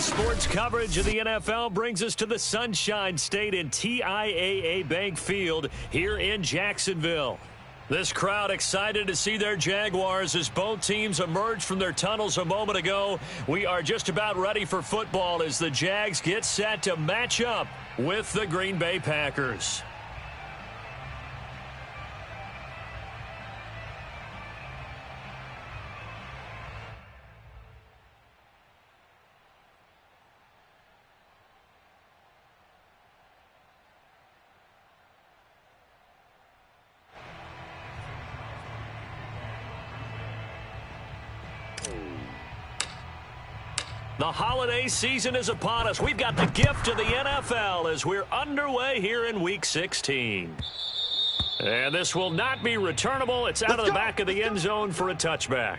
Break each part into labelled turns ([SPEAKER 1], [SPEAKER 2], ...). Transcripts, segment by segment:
[SPEAKER 1] Sports coverage of the NFL brings us to the Sunshine State in TIAA Bank Field here in Jacksonville. This crowd excited to see their Jaguars as both teams emerged from their tunnels a moment ago. We are just about ready for football as the Jags get set to match up with the Green Bay Packers. The holiday season is upon us. We've got the gift of the NFL as we're underway here in Week 16. And this will not be returnable. It's out of the back of the end zone for a touchback.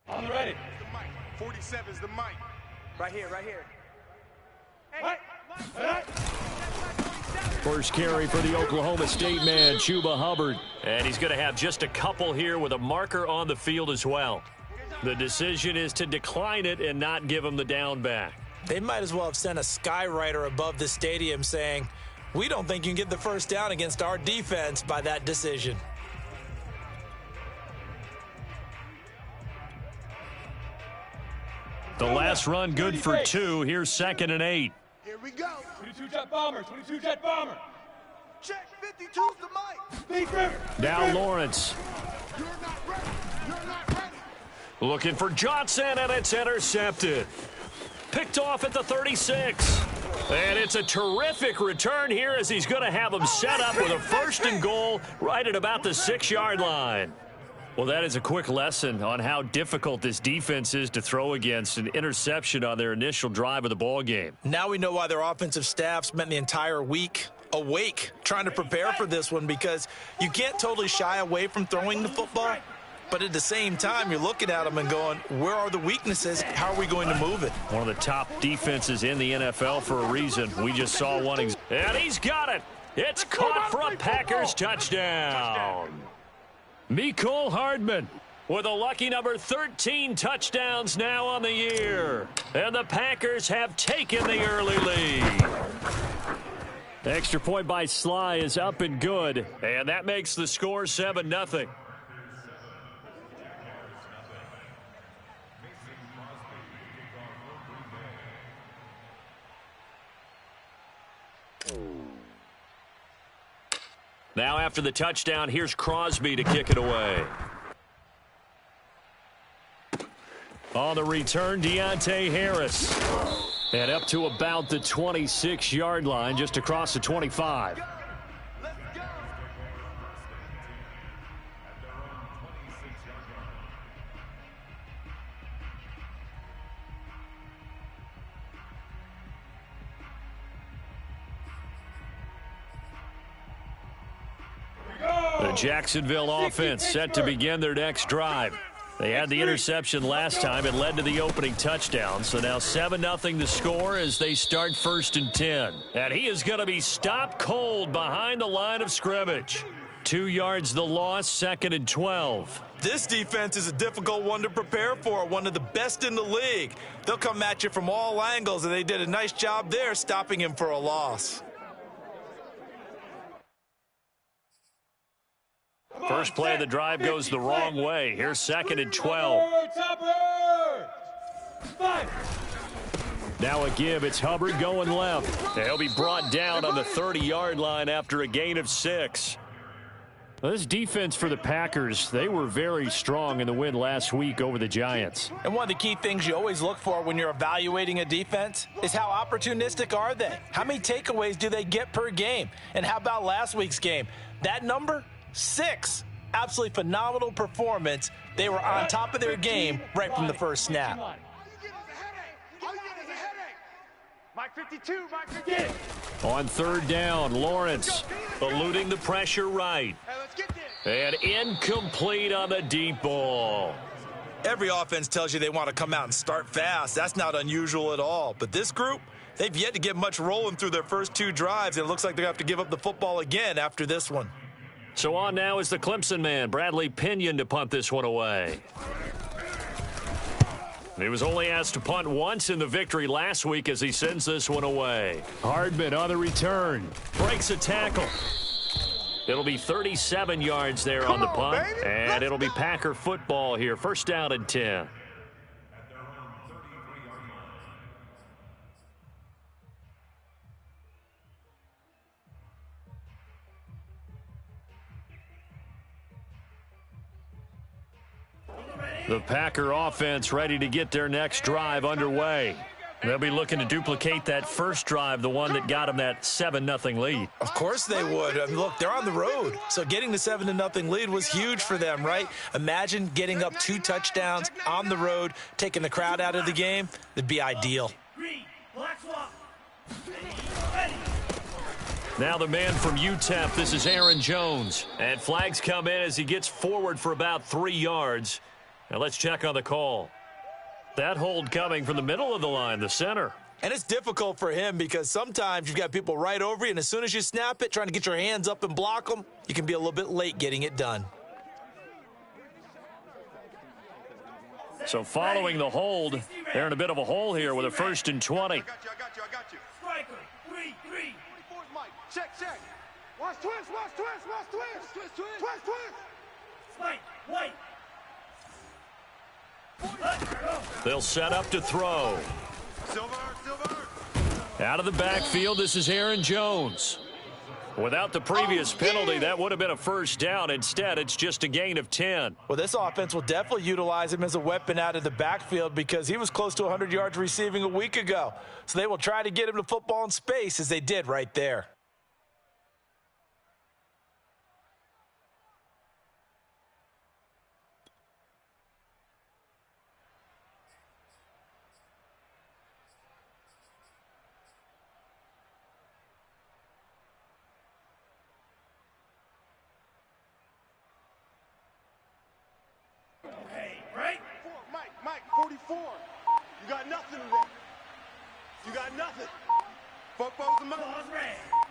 [SPEAKER 2] I'm ready.
[SPEAKER 3] 47's the mic.
[SPEAKER 2] Right here, right here.
[SPEAKER 3] Hey.
[SPEAKER 1] First carry for the Oklahoma State man, Chuba Hubbard. And he's going to have just a couple here with a marker on the field as well. The decision is to decline it and not give him the down back.
[SPEAKER 4] They might as well have sent a skywriter above the stadium saying, we don't think you can get the first down against our defense by that decision.
[SPEAKER 1] The last run good for 2. Here's 2nd and 8.
[SPEAKER 3] Here we go.
[SPEAKER 2] 22-jet bomber, 22-jet bomber.
[SPEAKER 3] Check 52's the mic.
[SPEAKER 1] Now Lawrence.
[SPEAKER 3] You're not ready. You're not ready.
[SPEAKER 1] Looking for Johnson, and it's intercepted. Picked off at the 36. And it's a terrific return here as he's going to have him set up with a 1st and goal right at about the 6-yard line. Well, that is a quick lesson on how difficult this defense is to throw against. An interception on their initial drive of the ball game.
[SPEAKER 4] Now we know why their offensive staff spent the entire week awake trying to prepare for this one, because you can't totally shy away from throwing the football. But at the same time, you're looking at them and going, where are the weaknesses? How are we going to move it?
[SPEAKER 1] One of the top defenses in the NFL for a reason. We just saw one. And he's got it. It's caught for a Packers touchdown. Mecole Hardman with a lucky number 13 touchdowns now on the year. And the Packers have taken the early lead. The extra point by Sly is up and good. And that makes the score 7-0. Now after the touchdown, here's Crosby to kick it away. On the return, Deontay Harris. And up to about the 26-yard line, just across the 25. The Jacksonville offense set to begin their next drive. They had the interception last time. It led to the opening touchdown. So now 7-0 the score as they start 1st and 10. And he is going to be stopped cold behind the line of scrimmage. 2 yards the loss, 2nd and 12.
[SPEAKER 4] This defense is a difficult one to prepare for, one of the best in the league. They'll come at you from all angles, and they did a nice job there stopping him for a loss.
[SPEAKER 1] First play of the drive goes the wrong way. Here's 2nd and 12. Now a give. It's Hubbard going left. He'll be brought down on the 30-yard line after a gain of 6. Well, this defense for the Packers, they were very strong in the win last week over the Giants.
[SPEAKER 4] And one of the key things you always look for when you're evaluating a defense is how opportunistic are they? How many takeaways do they get per game? And how about last week's game? That number? 6. Absolutely phenomenal performance. They were on top of their game right from the first snap.
[SPEAKER 3] All you get is a headache. Mike 52, Mike 52.
[SPEAKER 1] On 3rd down, Lawrence eluding the pressure right.
[SPEAKER 3] Hey, let's get this.
[SPEAKER 1] And incomplete on the deep ball.
[SPEAKER 4] Every offense tells you they want to come out and start fast. That's not unusual at all. But this group, they've yet to get much rolling through their first 2 drives. It looks like they're going to have to give up the football again after this one.
[SPEAKER 1] So on now is the Clemson man, Bradley Pinion, to punt this one away. He was only asked to punt once in the victory last week as he sends this one away. Hardman on the return. Breaks a tackle. It'll be 37 yards there on the punt. And it'll be Packer football here. First down and 10. The Packer offense ready to get their next drive underway. They'll be looking to duplicate that first drive, the one that got them that 7-0 lead.
[SPEAKER 4] Of course they would. I mean, look, they're on the road. So getting the 7-0 lead was huge for them, right? Imagine getting up 2 touchdowns on the road, taking the crowd out of the game. It'd be ideal.
[SPEAKER 1] Now the man from UTEP, this is Aaron Jones. And flags come in as he gets forward for about 3 yards. Now let's check on the call. That hold coming from the middle of the line, the center.
[SPEAKER 4] And it's difficult for him because sometimes you've got people right over you, and as soon as you snap it, trying to get your hands up and block them, you can be a little bit late getting it done.
[SPEAKER 1] So following the hold, they're in a bit of a hole here with a 1st and 20.
[SPEAKER 3] I got you. Striker, 3-3. 24's Mike. Check. Watch twist. Spike, white.
[SPEAKER 1] They'll set up to throw.
[SPEAKER 3] Silver.
[SPEAKER 1] Out of the backfield, this is Aaron Jones. Without the previous penalty, that would have been a first down. Instead, it's just a gain of 10.
[SPEAKER 4] Well, this offense will definitely utilize him as a weapon out of the backfield because he was close to 100 yards receiving a week ago. So they will try to get him the football in space as they did right there.
[SPEAKER 3] Mike, 44. You got nothing today. You got nothing. Fofo's the Mike.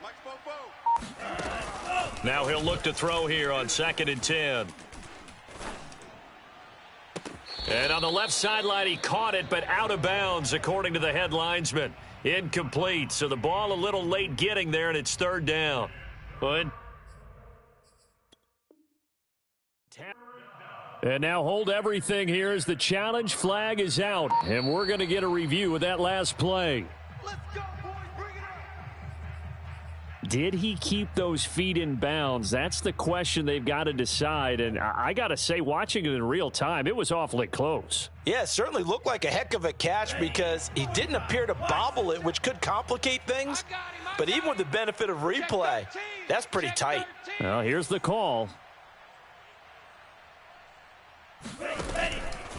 [SPEAKER 3] Mike's Fofo.
[SPEAKER 1] Now he'll look to throw here on 2nd and 10. And on the left sideline, he caught it, but out of bounds, according to the head linesman. Incomplete, so the ball a little late getting there, and it's 3rd down. Good. And now hold everything here as the challenge flag is out. And we're going to get a review of that last play.
[SPEAKER 3] Let's go, boys. Bring it up.
[SPEAKER 1] Did he keep those feet in bounds? That's the question they've got to decide. And I got to say, watching it in real time, it was awfully close.
[SPEAKER 4] Yeah, it certainly looked like a heck of a catch because he didn't appear to bobble it, which could complicate things. But even with the benefit of replay, that's pretty tight.
[SPEAKER 1] Well, here's the call.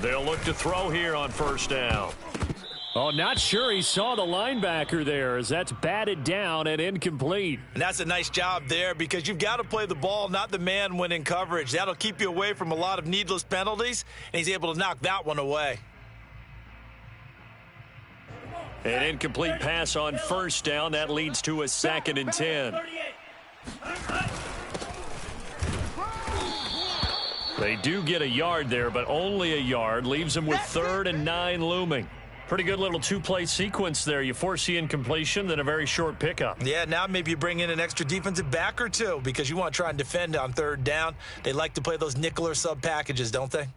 [SPEAKER 1] They'll look to throw here on 1st down. Oh, not sure he saw the linebacker there as that's batted down and incomplete.
[SPEAKER 4] And that's a nice job there because you've got to play the ball, not the man when in coverage. That'll keep you away from a lot of needless penalties, and he's able to knock that one away.
[SPEAKER 1] An incomplete pass on 1st down. That leads to a 2nd and 10. They do get a yard there, but only a yard. Leaves them with 3rd and 9 looming. Pretty good little 2-play sequence there. You force the incompletion, then a very short pickup.
[SPEAKER 4] Yeah, now maybe you bring in an extra defensive back or two because you want to try and defend on 3rd down. They like to play those nickel or sub packages, don't they?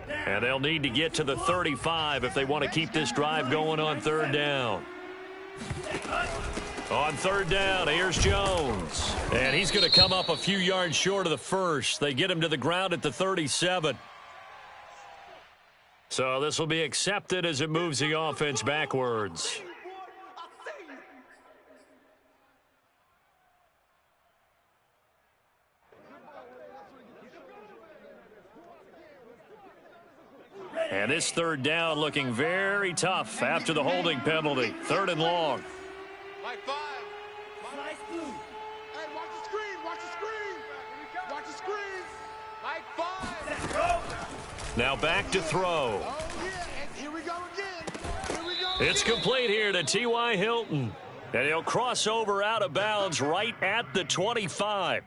[SPEAKER 1] And they'll need to get to the 35 if they want to keep this drive going on 3rd down. On 3rd down, here's Jones. And he's going to come up a few yards short of the first. They get him to the ground at the 37. So this will be accepted as it moves the offense backwards. And this 3rd down looking very tough after the holding penalty. 3rd and long.
[SPEAKER 3] Mike 5. Hey, watch the screen. Watch the screen. Watch the screen. Mike 5.
[SPEAKER 1] Now back to throw.
[SPEAKER 3] Oh, yeah. And here we go again. Here we go.
[SPEAKER 1] It's complete here to T.Y. Hilton. And he'll cross over out of bounds right at the 25.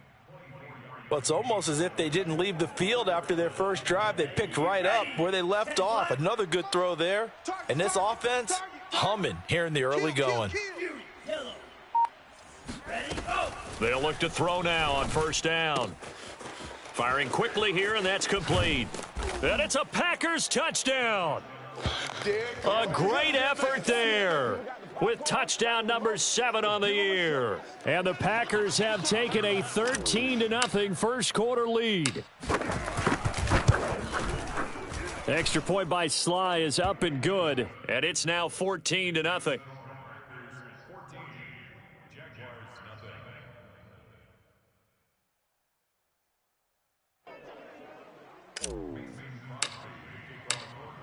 [SPEAKER 4] Well, it's almost as if they didn't leave the field after their first drive. They picked right up where they left off. Another good throw there. And this offense, humming here in the early going.
[SPEAKER 1] They'll look to throw now on first down. Firing quickly here, and that's complete. And it's a Packers touchdown. A great effort there with touchdown number 7 on the year. And the Packers have taken a 13-0 first quarter lead. Extra point by Sly is up and good, and it's now 14-0.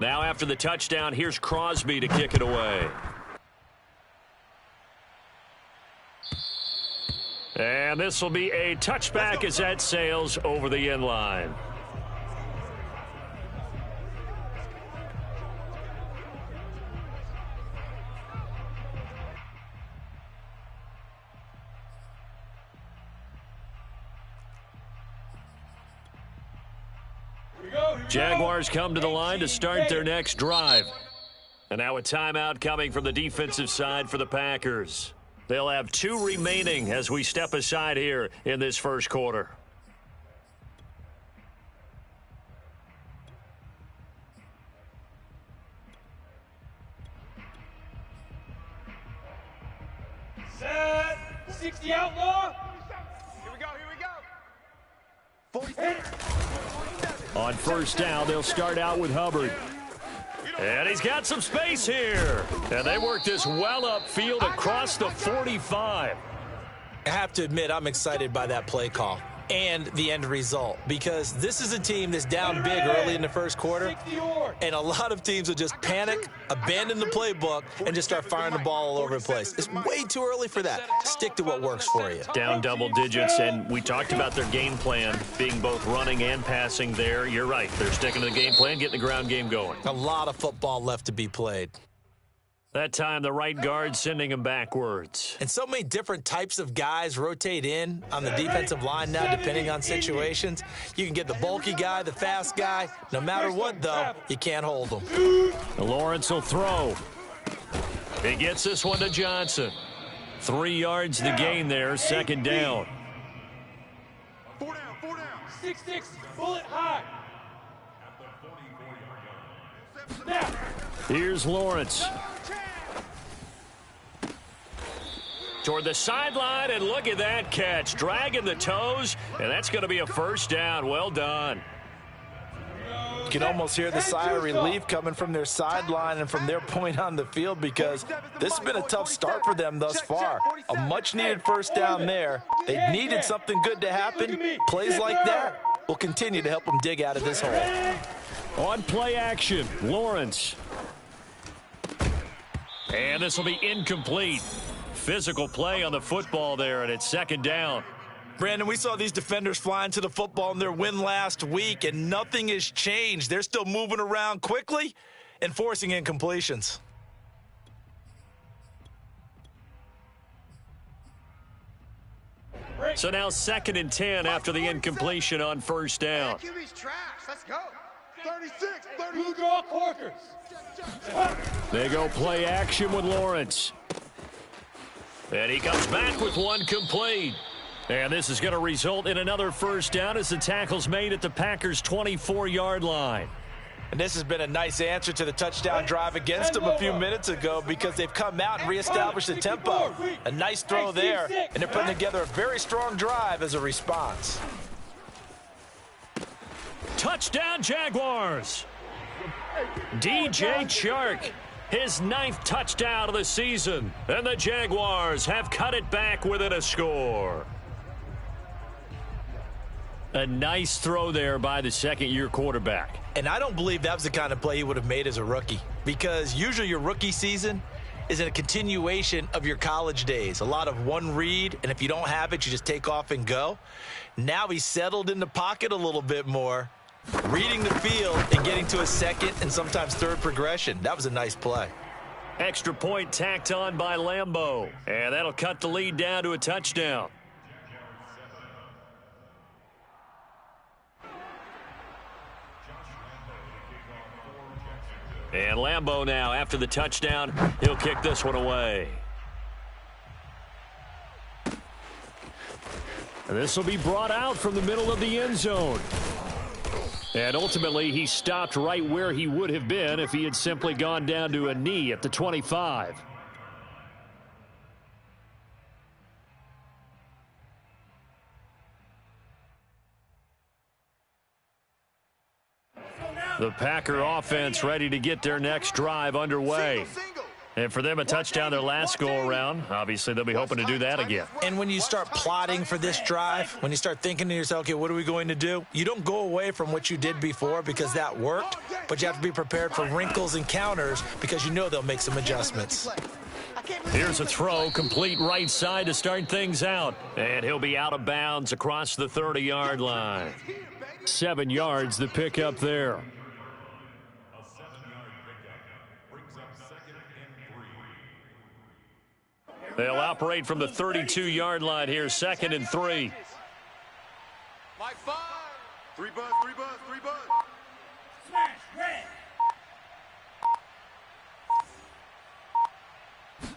[SPEAKER 1] Now after the touchdown, here's Crosby to kick it away. And this will be a touchback as that sails over the end line. Jaguars come to the line to start their next drive. And now a timeout coming from the defensive side for the Packers. They'll have 2 remaining as we step aside here in this first quarter.
[SPEAKER 2] Set. 60 outlaw.
[SPEAKER 3] Here we go. 47.
[SPEAKER 1] On first down, they'll start out with Hubbard. And he's got some space here. And they work this well upfield across the 45.
[SPEAKER 4] I have to admit, I'm excited by that play call and the end result, because this is a team that's down big early in the first quarter, and a lot of teams will just panic, abandon the playbook, and just start firing the ball all over the place. It's way too early for that. Stick to what works for you.
[SPEAKER 1] Down double digits, and we talked about their game plan being both running and passing there. You're right. They're sticking to the game plan, getting the ground game going.
[SPEAKER 4] A lot of football left to be played.
[SPEAKER 1] That time, the right guard sending him backwards.
[SPEAKER 4] And so many different types of guys rotate in on the defensive line now, depending on situations. You can get the bulky guy, the fast guy. No matter what, though, you can't hold them.
[SPEAKER 1] Lawrence will throw. He gets this one to Johnson. 3 yards the gain there, second down.
[SPEAKER 3] 4 down.
[SPEAKER 2] 6-6, bullet high. Now.
[SPEAKER 1] Here's Lawrence. Toward the sideline, and look at that catch. Dragging the toes, and that's going to be a first down. Well done.
[SPEAKER 4] You can almost hear the sigh of relief coming from their sideline and from their point on the field, because this has been a tough start for them thus far. A much-needed first down there. They needed something good to happen. Plays like that will continue to help them dig out of this hole.
[SPEAKER 1] On play action, Lawrence. And this will be incomplete. Physical play on the football there, and it's second down.
[SPEAKER 4] Brandon, we saw these defenders flying to the football in their win last week, and nothing has changed. They're still moving around quickly and forcing incompletions.
[SPEAKER 1] So now 2nd and 10 after the incompletion on first down.
[SPEAKER 3] QB's trash. Let's go. 36.
[SPEAKER 2] Blue draw corkers.
[SPEAKER 1] They go play action with Lawrence. And he comes back with one complete. And this is going to result in another first down as the tackle's made at the Packers' 24-yard line.
[SPEAKER 4] And this has been a nice answer to the touchdown drive against them a few minutes ago, because they've come out and reestablished the tempo. A nice throw there, and they're putting together a very strong drive as a response.
[SPEAKER 1] Touchdown, Jaguars. DJ Chark, his 9th touchdown of the season, and the Jaguars have cut it back within a score. A nice throw there by the second-year quarterback.
[SPEAKER 4] And I don't believe that was the kind of play he would have made as a rookie, because usually your rookie season, is a continuation of your college days. A lot of one read, and if you don't have it, you just take off and go. Now he's settled in the pocket a little bit more, reading the field and getting to a second and sometimes third progression. That was a nice play.
[SPEAKER 1] Extra point tacked on by Lambeau, and that'll cut the lead down to a touchdown. And Lambeau now, after the touchdown, he'll kick this one away. And this will be brought out from the middle of the end zone. And ultimately, he stopped right where he would have been if he had simply gone down to a knee at the 25. The Packer offense ready to get their next drive underway. And for them, a touchdown their last go-around. Obviously, they'll be hoping to do that again.
[SPEAKER 4] And when you start plotting for this drive, when you start thinking to yourself, okay, what are we going to do? You don't go away from what you did before because that worked, but you have to be prepared for wrinkles and counters because you know they'll make some adjustments.
[SPEAKER 1] Here's a throw, complete right side to start things out. And he'll be out of bounds across the 30-yard line. 7 yards the pickup there. They'll operate from the 32-yard line here, 2nd and 3.
[SPEAKER 3] Like 5. 3 buzz, 3 buzz, 3 buzz.
[SPEAKER 2] Smash, red.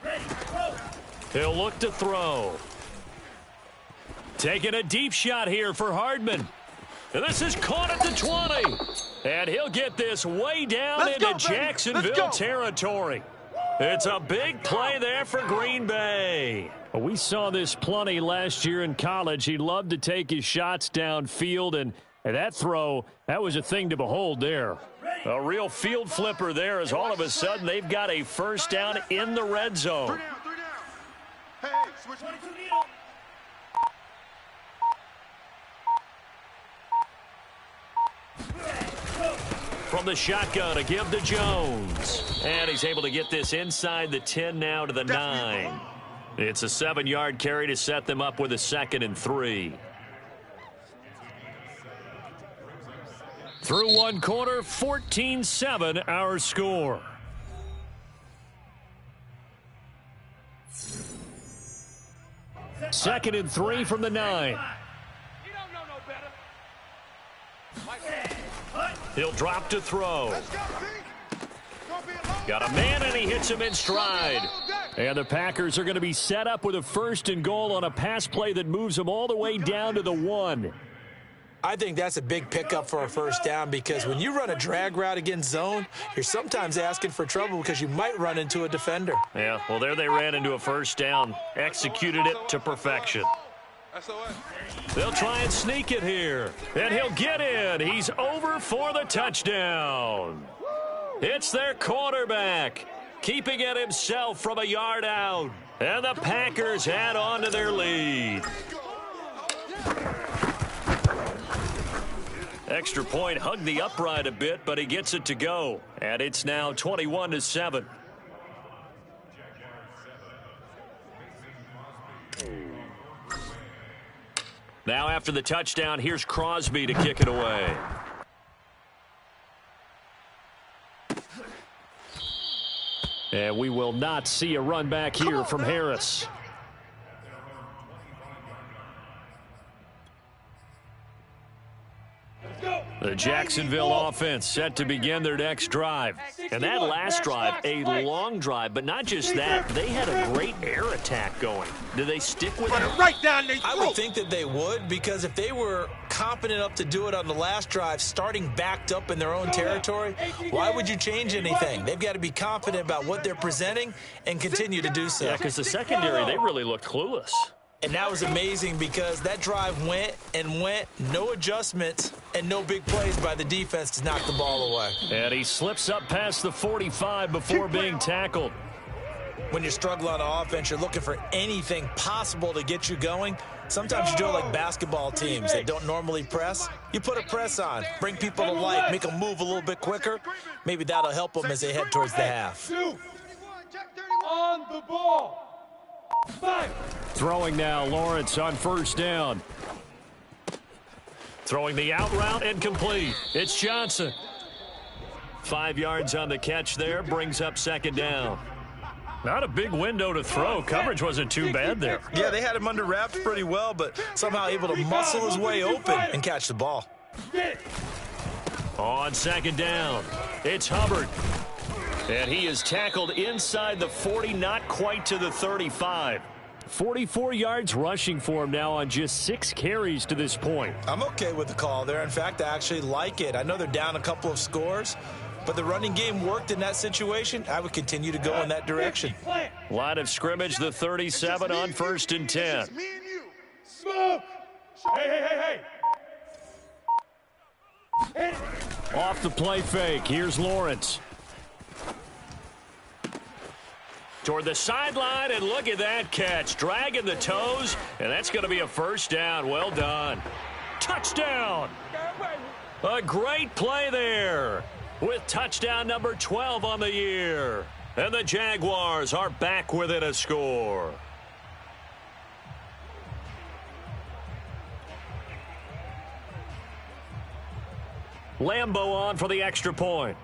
[SPEAKER 2] Ready, throw.
[SPEAKER 1] He'll look to throw. Taking a deep shot here for Hardman. And this is caught at the 20. And he'll get this way down into Jacksonville territory. It's a big play there for Green Bay. We saw this plenty last year in college. He loved to take his shots downfield, and that throw, that was a thing to behold there. A real field flipper there as all of a sudden they've got a first down in the red zone.
[SPEAKER 3] 3 down, 3 down. Hey, switch.
[SPEAKER 2] 22 needle.
[SPEAKER 1] From the shotgun, a give to Jones. And he's able to get this inside the 10 now to the 9. It's a 7-yard carry to set them up with a 2nd and 3. Through one quarter, 14-7 our score. Second and 3 from the 9.
[SPEAKER 2] You don't know no better.
[SPEAKER 1] He'll drop to throw.
[SPEAKER 3] Let's go, Zeke. Gonna be a long
[SPEAKER 1] Got a man, and he hits him in stride. And the Packers are going to be set up with a 1st and goal on a pass play that moves them all the way down to the 1.
[SPEAKER 4] I think that's a big pickup for a first down because when you run a drag route against zone, you're sometimes asking for trouble because you might run into a defender.
[SPEAKER 1] Yeah, well, there they ran into a first down. Executed it to perfection. They'll try and sneak it here. And he'll get in. He's over for the touchdown. It's their quarterback, keeping it himself from a yard out. And the Packers add on to their lead. Extra point hugged the upright a bit, but he gets it to go. And it's now 21-7. Now after the touchdown, here's Crosby to kick it away. And we will not see a run back here from Harris. The Jacksonville offense set to begin their next drive. And that last drive, a long drive, but not just that. They had a great air attack going. Do they stick with it?
[SPEAKER 3] right down their throat.
[SPEAKER 4] I would think that they would because if they were confident enough to do it on the last drive, starting backed up in their own territory, why would you change anything? They've got to be confident about what they're presenting and continue to do so.
[SPEAKER 1] Yeah, because the secondary, they really looked clueless.
[SPEAKER 4] And that was amazing because that drive went and went, no adjustments and no big plays by the defense to knock the ball away.
[SPEAKER 1] And he slips up past the 45 before being tackled.
[SPEAKER 4] When you're struggling on offense, you're looking for anything possible to get you going. Sometimes you do it like basketball teams that don't normally press. You put a press on, bring people to life, make them move a little bit quicker. Maybe that'll help them as they head towards the half.
[SPEAKER 2] on the ball. Five.
[SPEAKER 1] Throwing now, Lawrence on first down. Throwing the out route and complete. It's Johnson. 5 yards on the catch there, brings up second down. Not a big window to throw. Coverage wasn't too bad there.
[SPEAKER 4] Yeah, they had him under wraps pretty well, but somehow able to muscle his way open and catch the ball.
[SPEAKER 1] On second down, it's Hubbard. And he is tackled inside the 40, not quite to the 35. 44 yards rushing for him now on just 6 carries to this point.
[SPEAKER 4] I'm okay with the call there. In fact, I actually like it. I know they're down a couple of scores, but the running game worked in that situation. I would continue to go in that direction.
[SPEAKER 1] Line of scrimmage, the 37 on first and 10.
[SPEAKER 3] Me and you.
[SPEAKER 2] Smoke. Hey.
[SPEAKER 1] Off the play fake, here's Lawrence. Toward the sideline, and look at that catch. Dragging the toes, and that's going to be a first down. Well done. Touchdown. A great play there with touchdown number 12 on the year. And the Jaguars are back within a score. Lambeau on for the extra point.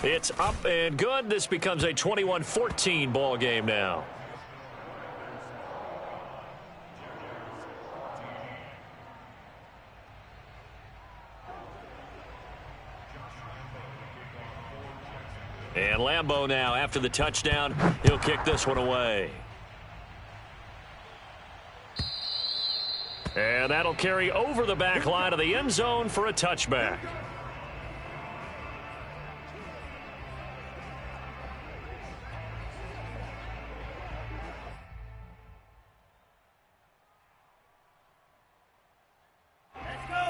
[SPEAKER 1] It's up and good. This becomes a 21-14 ball game now. And Lambeau now, after the touchdown, he'll kick this one away. And that'll carry over the back line of the end zone for a touchback.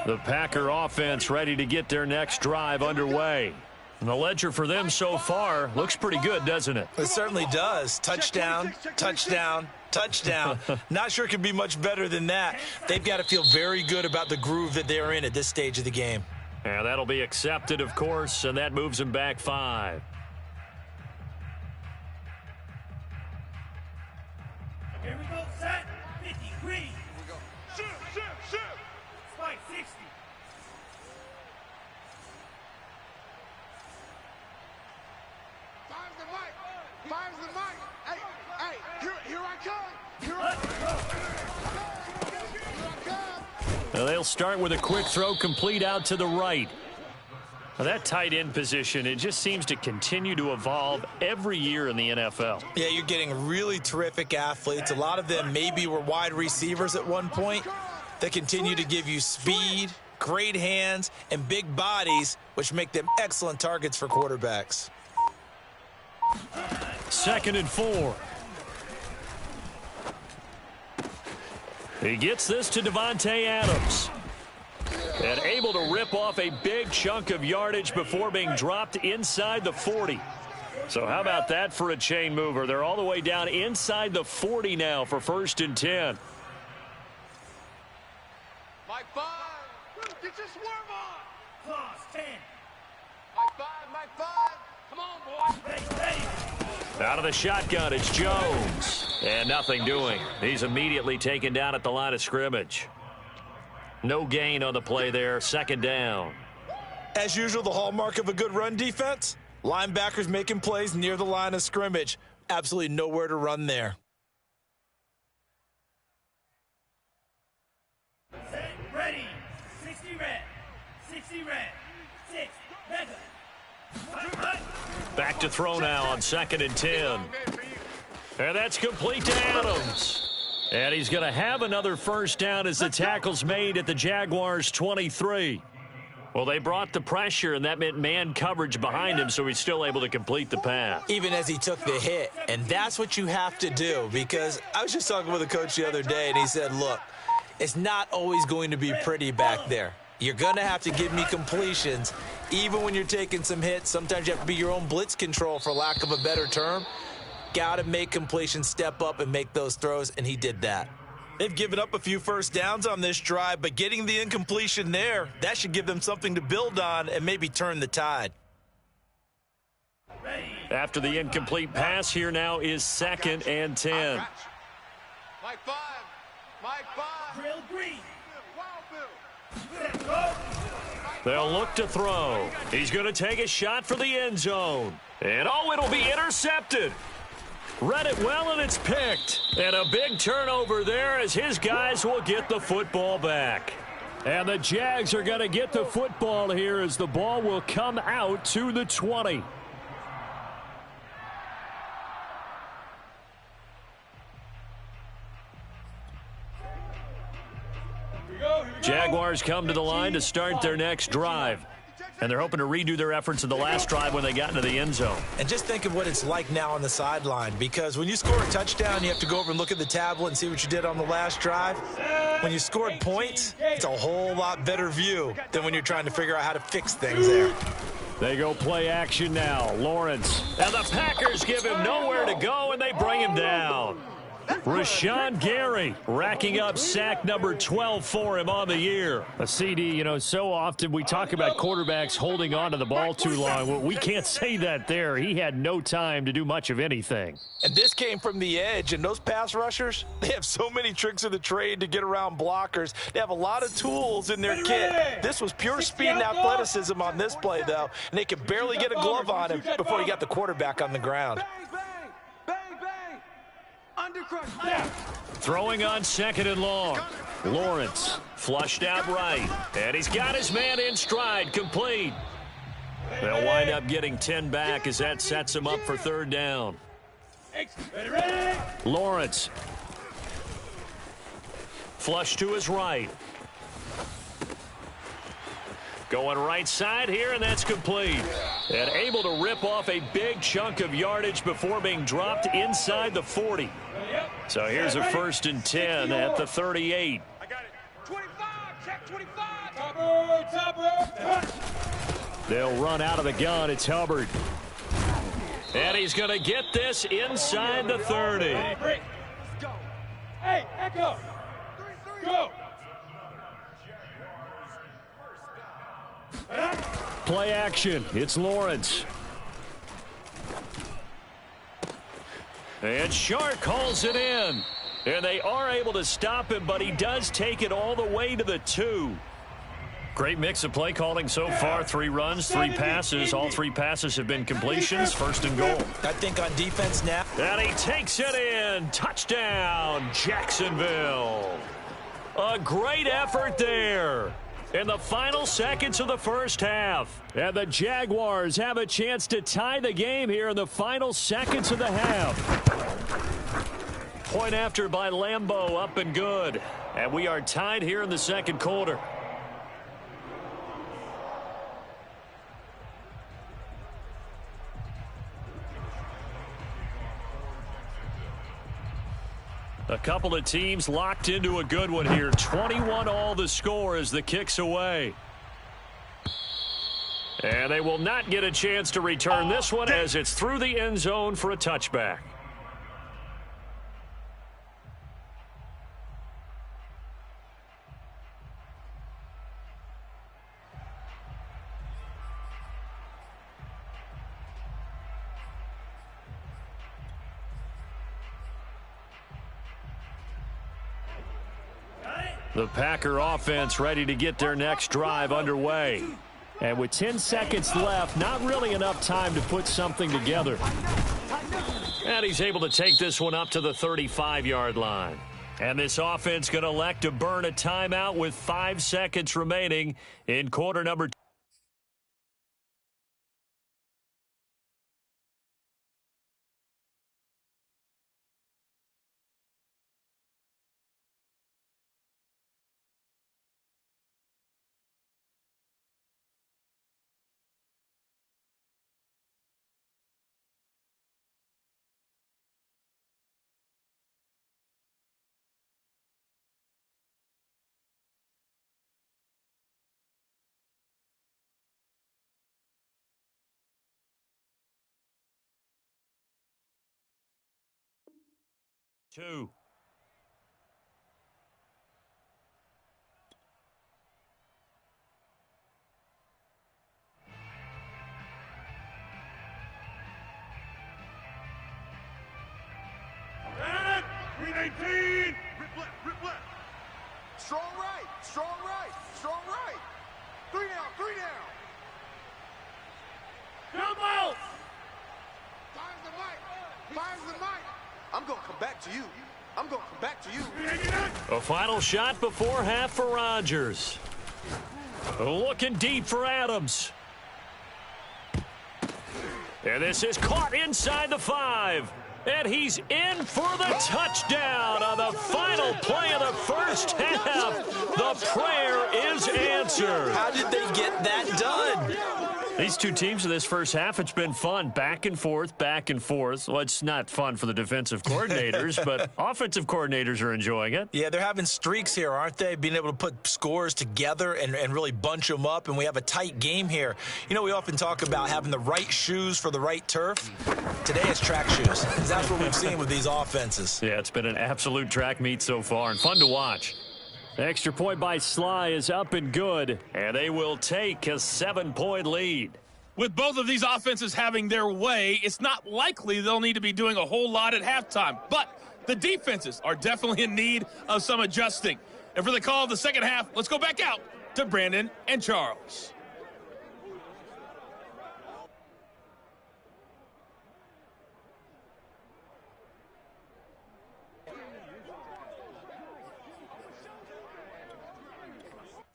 [SPEAKER 1] The Packer offense ready to get their next drive underway. And the ledger for them so far looks pretty good, doesn't it?
[SPEAKER 4] It certainly does. Touchdown, touchdown, touchdown. Not sure it could be much better than that. They've got to feel very good about the groove that they're in at this stage of the game.
[SPEAKER 1] And that'll be accepted, of course, and that moves them back 5.
[SPEAKER 2] Here we go, set. 50, green. Shoot. Spike, 60.
[SPEAKER 3] Five's the mic. Hey, here I come.
[SPEAKER 1] Now they'll start with a quick throw complete out to the right. Now that tight end position, it just seems to continue to evolve every year in the NFL.
[SPEAKER 4] Yeah, you're getting really terrific athletes. A lot of them maybe were wide receivers at one point. They continue to give you speed, great hands, and big bodies, which make them excellent targets for quarterbacks.
[SPEAKER 1] 2nd and 4. He gets this to Devontae Adams. And able to rip off a big chunk of yardage before being dropped inside the 40. So how about that for a chain mover? They're all the way down inside the 40 now for 1st and 10.
[SPEAKER 3] Mike 5. Get your swerve on.
[SPEAKER 2] Claws, 10.
[SPEAKER 3] Mike 5. Come on, boy.
[SPEAKER 2] Ready.
[SPEAKER 1] Out of the shotgun, it's Jones. And nothing doing. He's immediately taken down at the line of scrimmage. No gain on the play there. 2nd down.
[SPEAKER 4] As usual, the hallmark of a good run defense, linebackers making plays near the line of scrimmage. Absolutely nowhere to run there.
[SPEAKER 2] Set, ready. 60 red. 60 red. 6, mega.
[SPEAKER 1] Back to throw now on 2nd and 10. And that's complete to Adams. And he's going to have another first down as the tackle's made at the Jaguars' 23. Well, they brought the pressure, and that meant man coverage behind him, so he's still able to complete the pass.
[SPEAKER 4] Even as he took the hit. And that's what you have to do, because I was just talking with a coach the other day, and he said, look, it's not always going to be pretty back there. You're going to have to give me completions. Even when you're taking some hits, sometimes you have to be your own blitz control, for lack of a better term. Got to make completions, step up, and make those throws, and he did that. They've given up a few first downs on this drive, but getting the incompletion there, that should give them something to build on and maybe turn the tide.
[SPEAKER 1] After the incomplete pass, here now is 2nd and 10.
[SPEAKER 3] Mike 5. Mike 5.
[SPEAKER 2] Drill green.
[SPEAKER 1] They'll look to throw. He's going to take a shot for the end zone. And, oh, it'll be intercepted. Read it well, and it's picked. And a big turnover there as his guys will get the football back. And the Jags are going to get the football here as the ball will come out to the 20. Jaguars come to the line to start their next drive. And they're hoping to redo their efforts in the last drive when they got into the end zone.
[SPEAKER 4] And just think of what it's like now on the sideline, because when you score a touchdown, you have to go over and look at the tablet and see what you did on the last drive. When you scored points, it's a whole lot better view than when you're trying to figure out how to fix things there.
[SPEAKER 1] They go play action now. Lawrence. And the Packers give him nowhere to go, and they bring him down. Rashawn Gary racking up sack number 12 for him on the year. A CD, you know, so often we talk about quarterbacks holding on to the ball too long. Well, we can't say that there. He had no time to do much of anything.
[SPEAKER 4] And this came from the edge, and those pass rushers, they have so many tricks of the trade to get around blockers. They have a lot of tools in their kit. This was pure speed and athleticism on this play, though, and they could barely get a glove on him before he got the quarterback on the ground.
[SPEAKER 1] Throwing on 2nd and long. Lawrence flushed out right. And he's got his man in stride, complete. They'll wind up getting 10 back as that sets him up for 3rd down. Lawrence. Flush to his right. Going right side here, and that's complete. And able to rip off a big chunk of yardage before being dropped inside the 40. So here's a 1st and 10 at the 38.
[SPEAKER 3] I got it. 25. Check 25.
[SPEAKER 1] They'll run out of the gun. It's Hubbard. And he's going to get this inside the 30.
[SPEAKER 2] Go. Hey, echo. Go.
[SPEAKER 1] Play action. It's Lawrence. And Shark calls it in. And they are able to stop him, but he does take it all the way to the 2. Great mix of play calling so far. 3 runs, 3 passes. All 3 passes have been completions. 1st and goal.
[SPEAKER 4] I think on defense now.
[SPEAKER 1] And he takes it in. Touchdown, Jacksonville. A great effort there in the final seconds of the first half. And the Jaguars have a chance to tie the game here in the final seconds of the half. Point after by Lambeau, up and good. And we are tied here in the 2nd quarter. A couple of teams locked into a good one here. 21 all the score as the kick's away. And they will not get a chance to return this one as it's through the end zone for a touchback. The Packer offense ready to get their next drive underway. And with 10 seconds left, not really enough time to put something together. And he's able to take this one up to the 35-yard line. And this offense going to elect to burn a timeout with 5 seconds remaining in quarter number 2.
[SPEAKER 2] 18.
[SPEAKER 3] Rip left. Strong right. Strong right. Strong right. 3 down. 3 down.
[SPEAKER 2] Come out.
[SPEAKER 3] Fires the mic. Fires the mic. I'm going to come back to you. I'm going to come back to you.
[SPEAKER 1] A final shot before half for Rodgers. Looking deep for Adams. And this is caught inside the 5. And he's in for the touchdown on the final play of the first half. The prayer is answered.
[SPEAKER 4] How did they get that done?
[SPEAKER 1] These two teams in this first half, it's been fun. Back and forth, back and forth. Well, it's not fun for the defensive coordinators, but offensive coordinators are enjoying it.
[SPEAKER 4] Yeah, they're having streaks here, aren't they? Being able to put scores together and really bunch them up, and we have a tight game here. You know, we often talk about having the right shoes for the right turf. Today it's track shoes. That's what we've seen with these offenses.
[SPEAKER 1] Yeah, it's been an absolute track meet so far and fun to watch. The extra point by Sly is up and good, and they will take a 7-point lead.
[SPEAKER 5] With both of these offenses having their way, it's not likely they'll need to be doing a whole lot at halftime. But the defenses are definitely in need of some adjusting. And for the call of the second half, let's go back out to Brandon and Charles.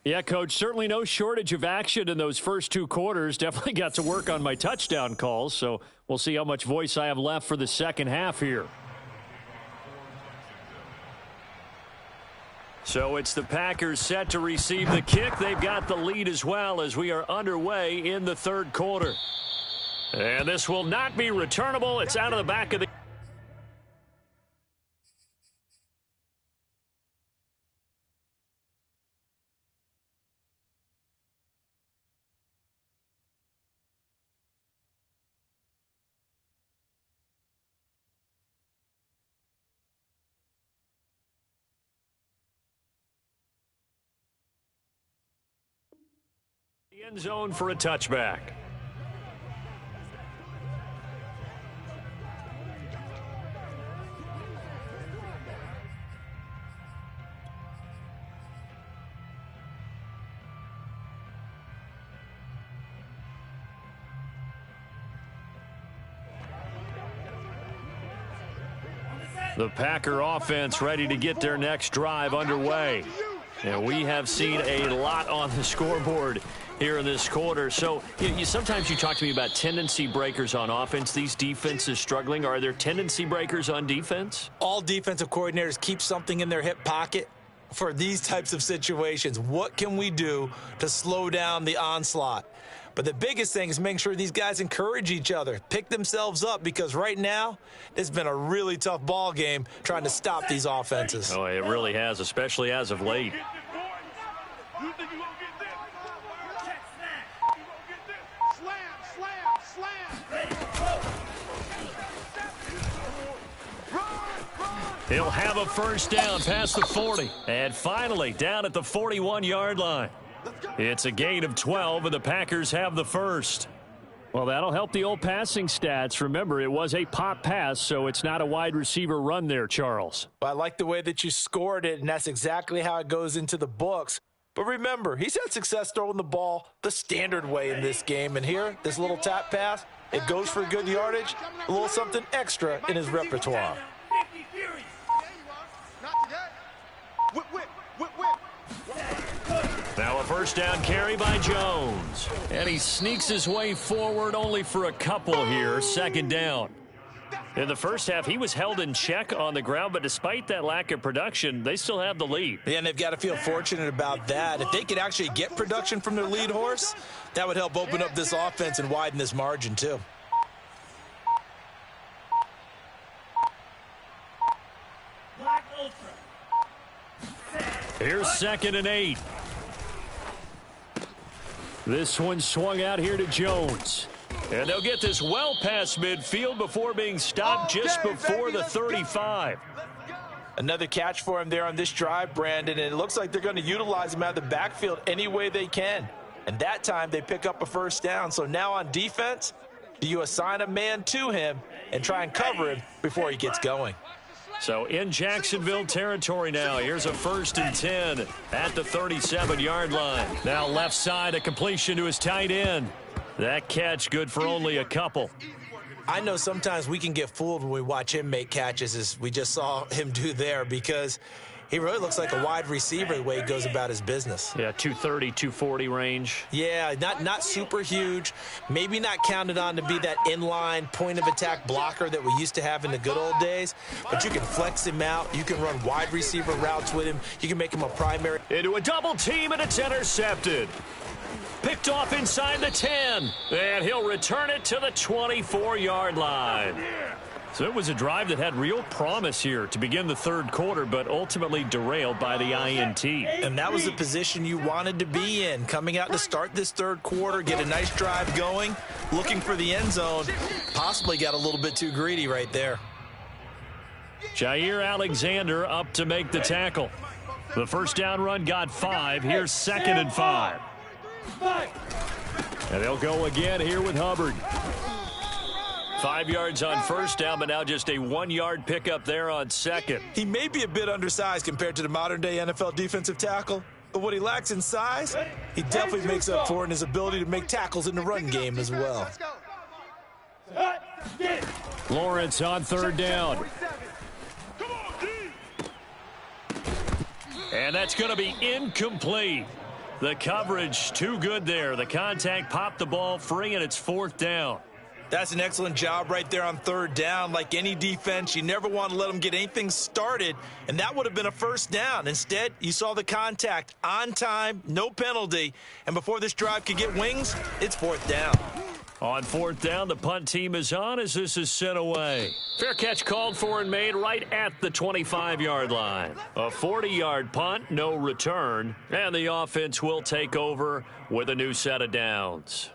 [SPEAKER 1] Yeah, Coach, certainly no shortage of action in those first 2 quarters. Definitely got to work on my touchdown calls, so we'll see how much voice I have left for the second half here. So it's the Packers set to receive the kick. They've got the lead as well as we are underway in the third quarter. And this will not be returnable. It's out of the back of the... end zone for a touchback. The Packer offense ready to get their next drive underway. And we have seen a lot on the scoreboard here in this quarter. So sometimes you talk to me about tendency breakers on offense. These defenses struggling. Are there tendency breakers on defense?
[SPEAKER 4] All defensive coordinators keep something in their hip pocket for these types of situations. What can we do to slow down the onslaught? But the biggest thing is making sure these guys encourage each other, pick themselves up, because right now it's been a really tough ball game trying to stop these offenses.
[SPEAKER 1] Oh, it really has, especially as of late.
[SPEAKER 2] You think you gonna get this? Check snap. You gonna get this? Slam.
[SPEAKER 1] He'll have a first down past the 40. And finally down at the 41-yard line. It's a gain of 12, and the Packers have the first. Well, that'll help the old passing stats. Remember, it was a pop pass, so it's not a wide receiver run there, Charles.
[SPEAKER 4] Well, I like the way that you scored it, and that's exactly how it goes into the books. But remember, he's had success throwing the ball the standard way in this game. And here, this little tap pass, it goes for good yardage, a little something extra in his repertoire.
[SPEAKER 1] Now a first down carry by Jones. And he sneaks his way forward only for a couple here. Second down. In the first half, he was held in check on the ground, but despite that lack of production, they still have the lead.
[SPEAKER 4] Yeah, and they've got to feel fortunate about that. If they could actually get production from their lead horse, that would help open up this offense and widen this margin too.
[SPEAKER 1] Here's 2nd and 8. This one swung out here to Jones. And they'll get this well past midfield before being stopped just before the 35.
[SPEAKER 4] Another catch for him there on this drive, Brandon, and it looks like they're going to utilize him out of the backfield any way they can. And that time they pick up a first down. So now on defense, do you assign a man to him and try and cover him before he gets going?
[SPEAKER 1] So in Jacksonville territory now. Here's a 1st and 10 at the 37-yard line. Now left side, a completion to his tight end. That catch good for only a couple.
[SPEAKER 4] I know sometimes we can get fooled when we watch him make catches, as we just saw him do there, because he really looks like a wide receiver the way he goes about his business.
[SPEAKER 1] Yeah, 230, 240 range.
[SPEAKER 4] Yeah, not super huge. Maybe not counted on to be that inline point-of-attack blocker that we used to have in the good old days. But you can flex him out. You can run wide receiver routes with him. You can make him a primary.
[SPEAKER 1] Into a double team, and it's intercepted. Picked off inside the 10. And he'll return it to the 24-yard line. So it was a drive that had real promise here to begin the third quarter, but ultimately derailed by the INT.
[SPEAKER 4] And that was the position you wanted to be in, coming out to start this third quarter, get a nice drive going, looking for the end zone. Possibly got a little bit too greedy right there.
[SPEAKER 1] Jair Alexander up to make the tackle. The first down run got 5. Here's 2nd and 5. And they'll go again here with Hubbard. 5 yards on first down, but now just a 1-yard pickup there on second.
[SPEAKER 4] He may be a bit undersized compared to the modern-day NFL defensive tackle, but what he lacks in size, he definitely makes up for in his ability to make tackles in the run game as well.
[SPEAKER 1] Lawrence on 3rd down. And that's going to be incomplete. The coverage too good there. The contact popped the ball free, and it's 4th down.
[SPEAKER 4] That's an excellent job right there on 3rd down. Like any defense, you never want to let them get anything started, and that would have been a first down. Instead, you saw the contact on time, no penalty, and before this drive could get wings, it's 4th down.
[SPEAKER 1] On 4th down, the punt team is on as this is sent away. Fair catch called for and made right at the 25-yard line. A 40-yard punt, no return, and the offense will take over with a new set of downs.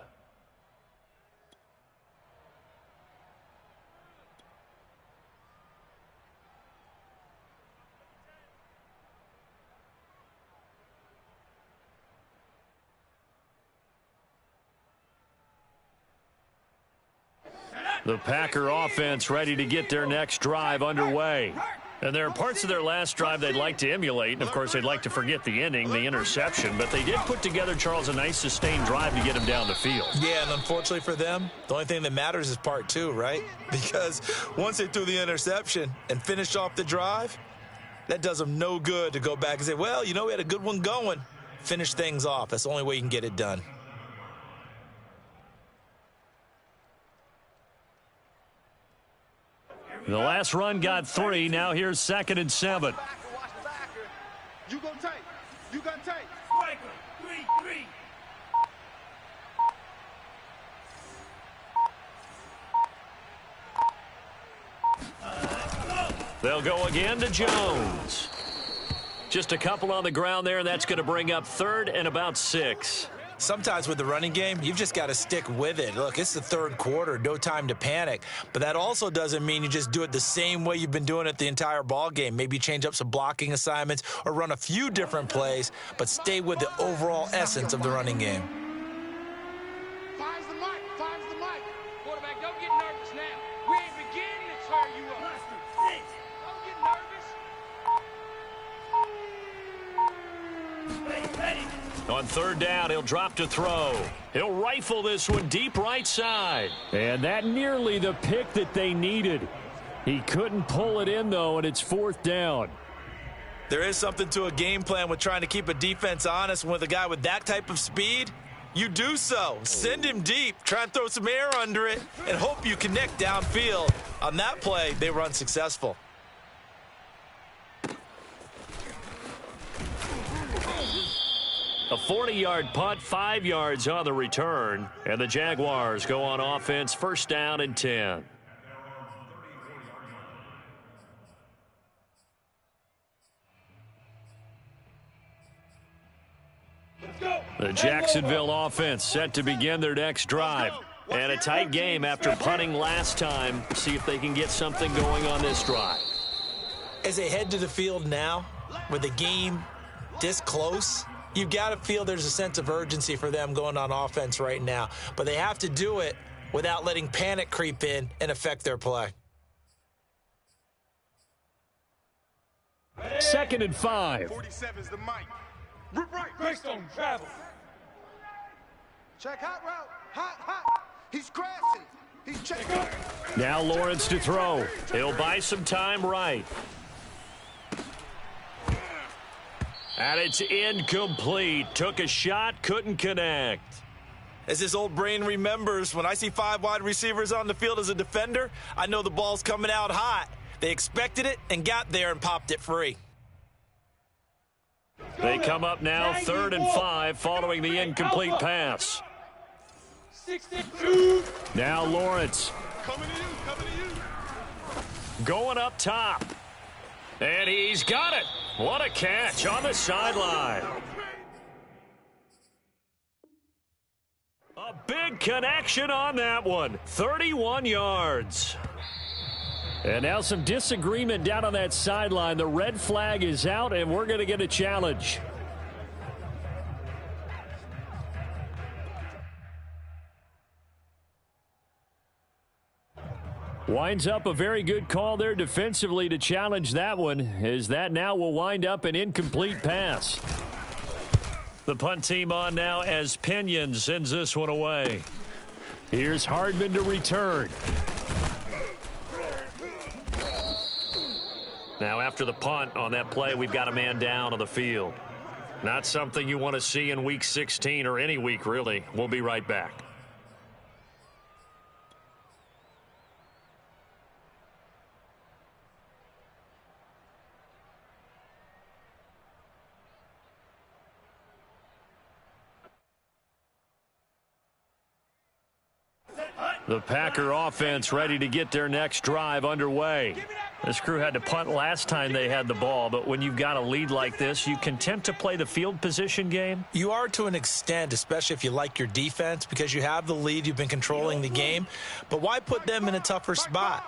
[SPEAKER 1] The Packer offense ready to get their next drive underway. And there are parts of their last drive they'd like to emulate. And, of course, they'd like to forget the ending, the interception. But they did put together, Charles, a nice sustained drive to get him down the field.
[SPEAKER 4] Yeah, and unfortunately for them, the only thing that matters is part 2, right? Because once they threw the interception and finished off the drive, that does them no good to go back and say, well, you know, we had a good one going. Finish things off. That's the only way you can get it done.
[SPEAKER 1] The last run got 3. Now here's 2nd and 7.
[SPEAKER 3] You go tight. You got tight. Striker, 3-3.
[SPEAKER 1] They'll go again to Jones. Just a couple on the ground there, and that's going to bring up 3rd and about 6.
[SPEAKER 4] Sometimes with the running game, you've just got to stick with it. Look, it's the third quarter, no time to panic. But that also doesn't mean you just do it the same way you've been doing it the entire ball game. Maybe change up some blocking assignments or run a few different plays, but stay with the overall essence of the running game.
[SPEAKER 2] Finds the mic. Finds the mic. Quarterback, don't get nervous now. We ain't beginning to turn you up. Don't get nervous. Ready.
[SPEAKER 1] On 3rd down, he'll drop to throw. He'll rifle this one deep right side. And that nearly the pick that they needed. He couldn't pull it in, though, and it's 4th down.
[SPEAKER 4] There is something to a game plan with trying to keep a defense honest. With a guy with that type of speed, you do so. Send him deep, try and throw some air under it, and hope you connect downfield. On that play, they were unsuccessful.
[SPEAKER 1] A 40-yard punt, 5 yards on the return. And the Jaguars go on offense, 1st down and 10. The Jacksonville offense set to begin their next drive. And a tight game after punting last time. See if they can get something going on this drive.
[SPEAKER 4] As they head to the field now, with the game this close, you've got to feel there's a sense of urgency for them going on offense right now. But they have to do it without letting panic creep in and affect their play.
[SPEAKER 1] 2nd and 5.
[SPEAKER 3] 47's the mic.
[SPEAKER 2] Right, Greystone, travel.
[SPEAKER 3] Check hot route. Hot. He's crashing. He's checking.
[SPEAKER 1] Now Lawrence to throw. He'll buy some time right. And it's incomplete. Took a shot, couldn't connect.
[SPEAKER 4] As his old brain remembers, when I see 5 wide receivers on the field as a defender, I know the ball's coming out hot. They expected it and got there and popped it free.
[SPEAKER 1] They come up now 3rd and 5 following the incomplete pass.
[SPEAKER 2] 62.
[SPEAKER 1] Now Lawrence
[SPEAKER 3] Coming to you.
[SPEAKER 1] going up top. And he's got it. What a catch on the sideline. A big connection on that one. 31 yards. And now some disagreement down on that sideline. The red flag is out, and we're going to get a challenge. Winds up a very good call there defensively to challenge that one, as that now will wind up an incomplete pass. The punt team on now as Pinion sends this one away. Here's Hardman to return. Now after the punt on that play, we've got a man down on the field. Not something you want to see in Week 16 or any week, really. We'll be right back. The Packer offense ready to get their next drive underway. This crew had to punt last time they had the ball, but when you've got a lead like this, you content to play the field position game?
[SPEAKER 4] You are to an extent, especially if you like your defense, because you have the lead, you've been controlling the game. But why put them in a tougher spot?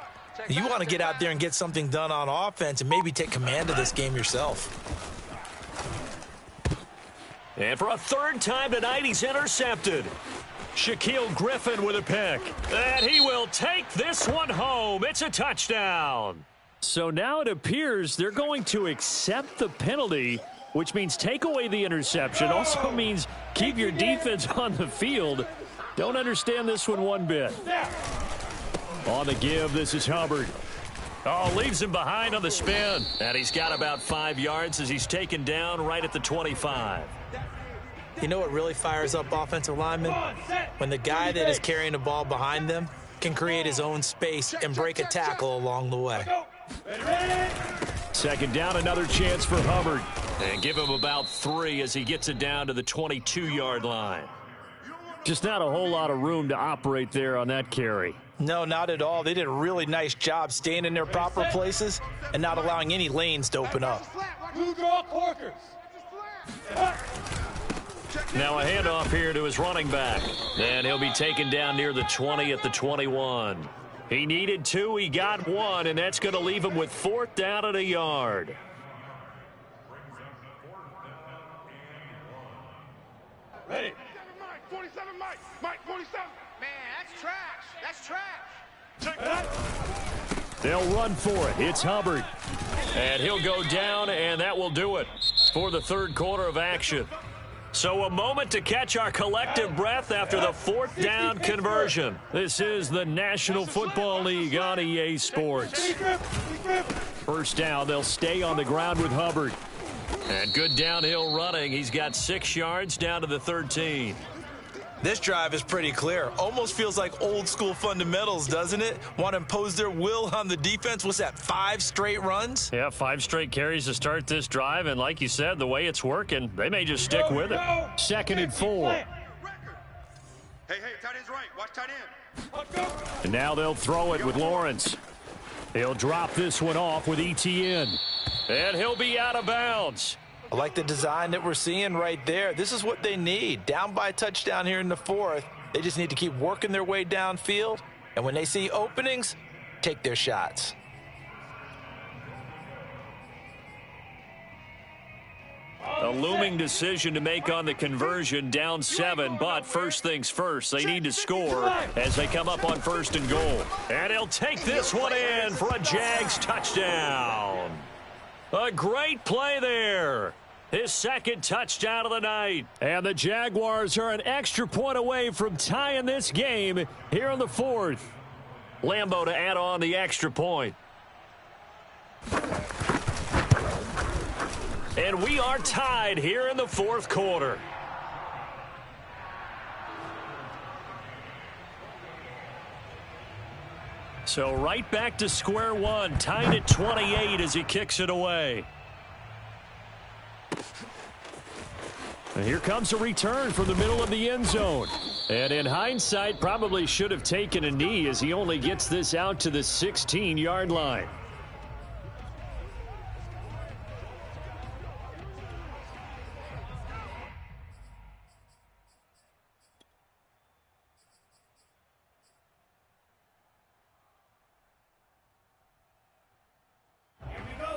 [SPEAKER 4] You want to get out there and get something done on offense and maybe take command of this game yourself.
[SPEAKER 1] And for a 3rd time tonight, he's intercepted. Shaquille Griffin with a pick. And he will take this one home. It's a touchdown. So now it appears they're going to accept the penalty, which means take away the interception. Also means keep your defense on the field. Don't understand this one bit. On the give, this is Hubbard. Oh, leaves him behind on the spin. And he's got about 5 yards as he's taken down right at the 25.
[SPEAKER 4] You know what really fires up offensive linemen? When the guy that is carrying the ball behind them can create his own space and break a tackle along the way.
[SPEAKER 1] 2nd down, another chance for Hubbard. And give him about 3 as he gets it down to the 22-yard line. Just not a whole lot of room to operate there on that carry.
[SPEAKER 4] No, not at all. They did a really nice job staying in their proper places and not allowing any lanes to open up.
[SPEAKER 2] Blue draw corkers.
[SPEAKER 1] Now a handoff here to his running back. And he'll be taken down near the 20 at the 21. He needed 2, he got 1, and that's going to leave him with 4th down at a yard.
[SPEAKER 2] Ready.
[SPEAKER 3] 47 Mike 47.
[SPEAKER 2] Man, that's trash. That's trash.
[SPEAKER 1] They'll run for it. It's Hubbard. And he'll go down, and that will do it for the 3rd quarter of action. So a moment to catch our collective breath after the 4th down conversion. This is the National Football League on EA Sports. 1st down, they'll stay on the ground with Hubbard. And good downhill running. He's got 6 yards down to the 13.
[SPEAKER 4] This drive is pretty clear. Almost feels like old school fundamentals, doesn't it? Want to impose their will on the defense. What's that, 5 straight runs?
[SPEAKER 1] Yeah, 5 straight carries to start this drive. And like you said, the way it's working, they may just stick with it. 2nd and 4.
[SPEAKER 3] Hey, tight end's right. Watch tight end.
[SPEAKER 1] And now they'll throw it with Lawrence. He'll drop this one off with ETN. And he'll be out of bounds.
[SPEAKER 4] I like the design that we're seeing right there. This is what they need. Down by a touchdown here in the 4th. They just need to keep working their way downfield. And when they see openings, take their shots.
[SPEAKER 1] A looming decision to make on the conversion, down 7, but first things first, they need to score as they come up on 1st and goal. And he'll take this one in for a Jags touchdown. A great play there. His second touchdown of the night. And the Jaguars are an extra point away from tying this game here in the fourth. Lambo to add on the extra point. And we are tied here in the fourth quarter. So right back to square one, tied at 28 as he kicks it away. And here comes a return from the middle of the end zone. And in hindsight, probably should have taken a knee as he only gets this out to the 16-yard line.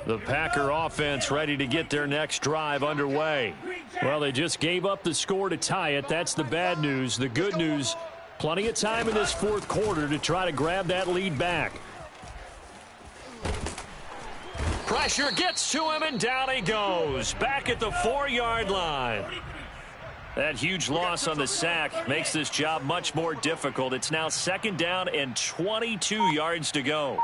[SPEAKER 1] The Packer offense ready to get their next drive underway. Well, they just gave up the score to tie it. That's the bad news. The good news, plenty of time in this fourth quarter to try to grab that lead back. Pressure gets to him, and down he goes. Back at the 4-yard line. That huge loss on the sack makes this job much more difficult. It's now second down and 22 yards to go.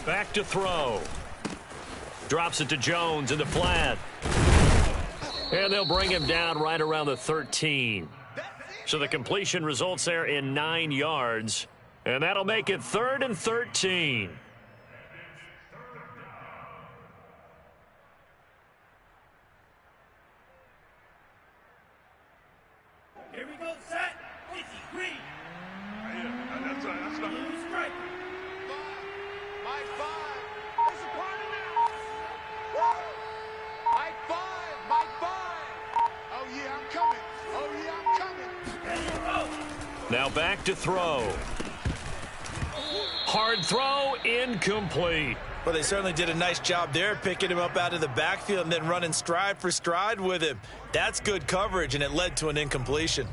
[SPEAKER 1] Back to throw. Drops it to Jones in the flat. And they'll bring him down right around the 13. So the completion results there in 9 yards. And that'll make it 3rd and 13.
[SPEAKER 6] Here we go, set. It's green.
[SPEAKER 3] That's right.
[SPEAKER 6] Blue stripe.
[SPEAKER 2] Mike 5. There's a party now. Woo! Mike 5. Mike 5. Oh, yeah, I'm coming. Oh, yeah, I'm coming.
[SPEAKER 6] Ready to roll.
[SPEAKER 1] Now back to throw. Hard throw, incomplete.
[SPEAKER 4] Well, they certainly did a nice job there, picking him up out of the backfield and then running stride for stride with him. That's good coverage, and it led to an incompletion.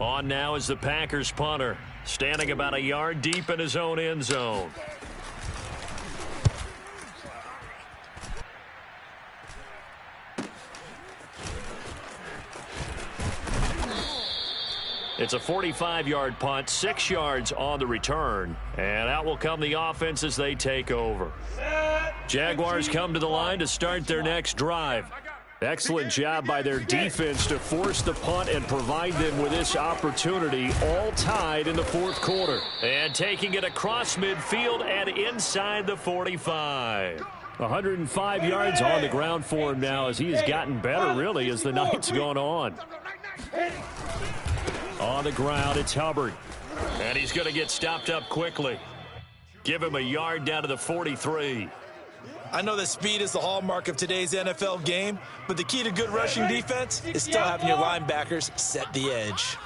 [SPEAKER 1] On now is the Packers punter, standing about a yard deep in his own end zone. It's a 45-yard punt, 6 yards on the return, and out will come the offense as they take over. Jaguars come to the line to start their next drive. Excellent job by their defense to force the punt and provide them with this opportunity, all tied in the fourth quarter. And taking it across midfield and inside the 45. 105 yards on the ground for him now as he has gotten better, really, as the night's gone on. On the ground, it's Hubbard. And he's going to get stopped up quickly. Give him a yard down to the 43.
[SPEAKER 4] I know that speed is the hallmark of today's NFL game, but the key to good rushing defense is still having your linebackers set the edge.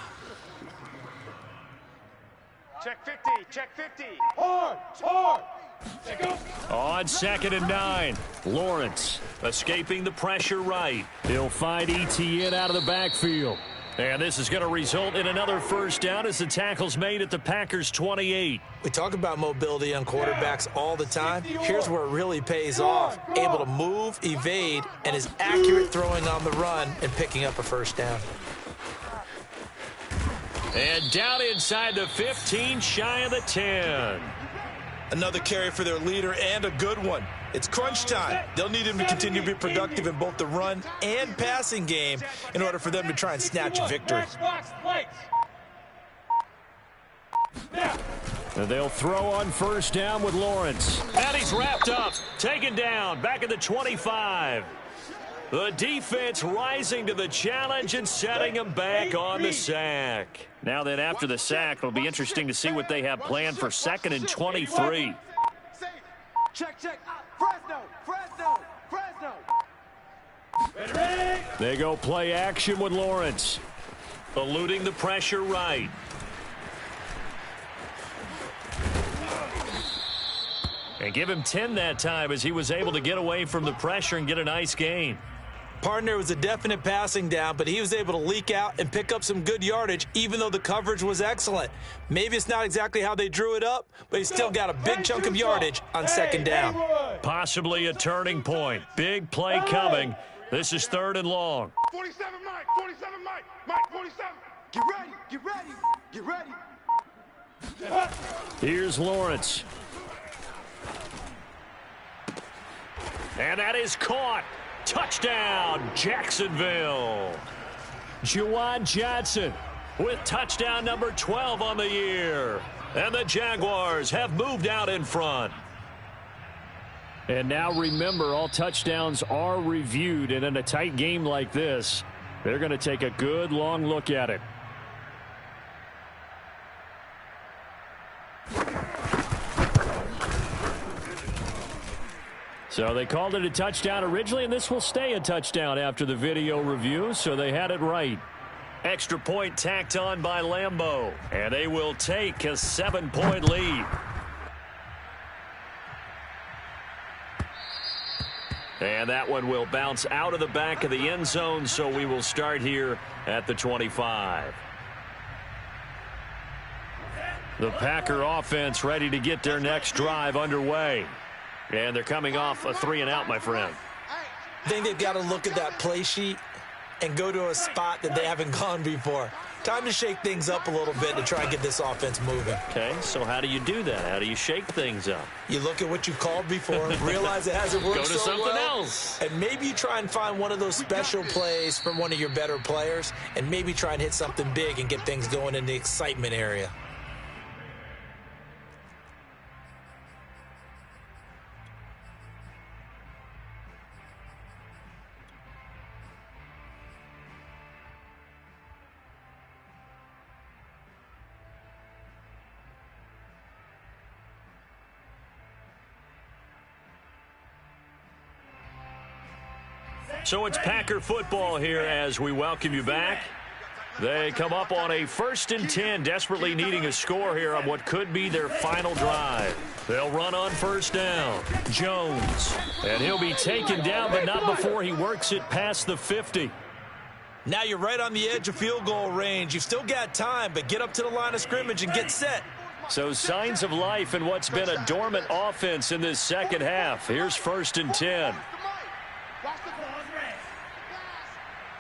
[SPEAKER 3] Check 50. Check 50.
[SPEAKER 6] Hard.
[SPEAKER 1] On 2nd and 9, Lawrence escaping the pressure right. He'll find ETN out of the backfield. And this is going to result in another first down as the tackle's made at the Packers' 28.
[SPEAKER 4] We talk about mobility on quarterbacks all the time. Here's where it really pays off. Able to move, evade, and is accurate throwing on the run and picking up a first down.
[SPEAKER 1] And down inside the 15, shy of the 10.
[SPEAKER 4] Another carry for their leader, and a good one. It's crunch time. They'll need him to continue to be productive in both the run and passing game in order for them to try and snatch a victory.
[SPEAKER 1] And they'll throw on first down with Lawrence. And he's wrapped up, taken down, back at the 25. The defense rising to the challenge and setting him back on the sack. Now then, after the sack, it'll be interesting to see what they have planned for 2nd and 23.
[SPEAKER 2] Check. Fresno.
[SPEAKER 1] They go play action with Lawrence. Eluding the pressure right. And give him 10 that time as he was able to get away from the pressure and get a nice gain.
[SPEAKER 4] Partner was a definite passing down, but he was able to leak out and pick up some good yardage, even though the coverage was excellent. Maybe it's not exactly how they drew it up, but he still got a big chunk of yardage on second down.
[SPEAKER 1] Possibly a turning point. Big play coming. This is 3rd and long.
[SPEAKER 3] 47 Mike, 47 Mike, Mike 47. Get ready, get ready, get ready.
[SPEAKER 1] Here's Lawrence. And that is caught. Touchdown, Jacksonville. Juwan Johnson with touchdown number 12 on the year. And the Jaguars have moved out in front. And now remember, all touchdowns are reviewed. And in a tight game like this, they're going to take a good long look at it. So they called it a touchdown originally, and this will stay a touchdown after the video review, so they had it right. Extra point tacked on by Lambeau, and they will take a 7-point lead. And that one will bounce out of the back of the end zone, so we will start here at the 25. The Packer offense ready to get their next drive underway. And they're coming off a 3-and-out, my friend.
[SPEAKER 4] I think they've got to look at that play sheet and go to a spot that they haven't gone before. Time to shake things up a little bit to try and get this offense moving.
[SPEAKER 1] Okay, so how do you do that? How do you shake things up?
[SPEAKER 4] You look at what you called before, realize it hasn't worked
[SPEAKER 1] Go to
[SPEAKER 4] so
[SPEAKER 1] something
[SPEAKER 4] well,
[SPEAKER 1] else.
[SPEAKER 4] and maybe you try and find one of those special plays from one of your better players, and maybe try and hit something big and get things going in the excitement area.
[SPEAKER 1] So it's Packer football here as we welcome you back. They come up on a 1st and 10, desperately needing a score here on what could be their final drive. They'll run on 1st down. Jones. And he'll be taken down, but not before he works it past the 50.
[SPEAKER 4] Now you're right on the edge of field goal range. You've still got time, but get up to the line of scrimmage and get set.
[SPEAKER 1] So signs of life in what's been a dormant offense in this second half. Here's 1st and 10.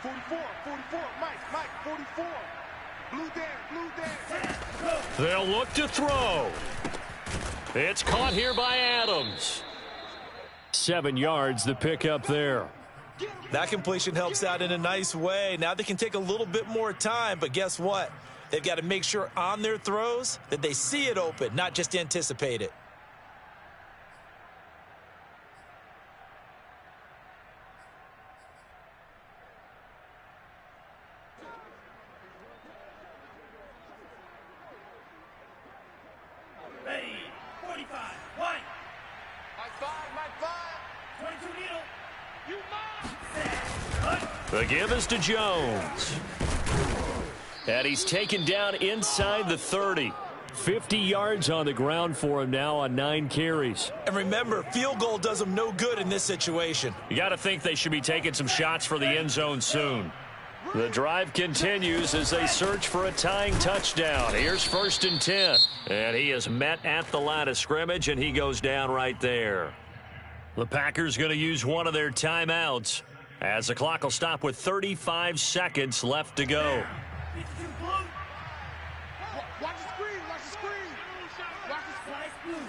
[SPEAKER 3] 44, 44, Mike, 44. Blue Dan.
[SPEAKER 1] They'll look to throw. It's caught here by Adams. 7 yards, the pickup there.
[SPEAKER 4] That completion helps out in a nice way. Now they can take a little bit more time, but guess what? They've got to make sure on their throws that they see it open, not just anticipate it.
[SPEAKER 6] Ready, 45, White.
[SPEAKER 3] Mike 5.
[SPEAKER 6] 22 needle.
[SPEAKER 3] You must.
[SPEAKER 1] The give is to Jones. And he's taken down inside the 30. 50 yards on the ground for him now on 9 carries.
[SPEAKER 4] And remember, field goal does them no good in this situation.
[SPEAKER 1] You got to think they should be taking some shots for the end zone soon. The drive continues as they search for a tying touchdown. Here's 1st and 10. And he is met at the line of scrimmage, and he goes down right there. The Packers going to use one of their timeouts as the clock will stop with 35 seconds left to go.
[SPEAKER 3] Watch the screen, watch the screen. Watch the screen.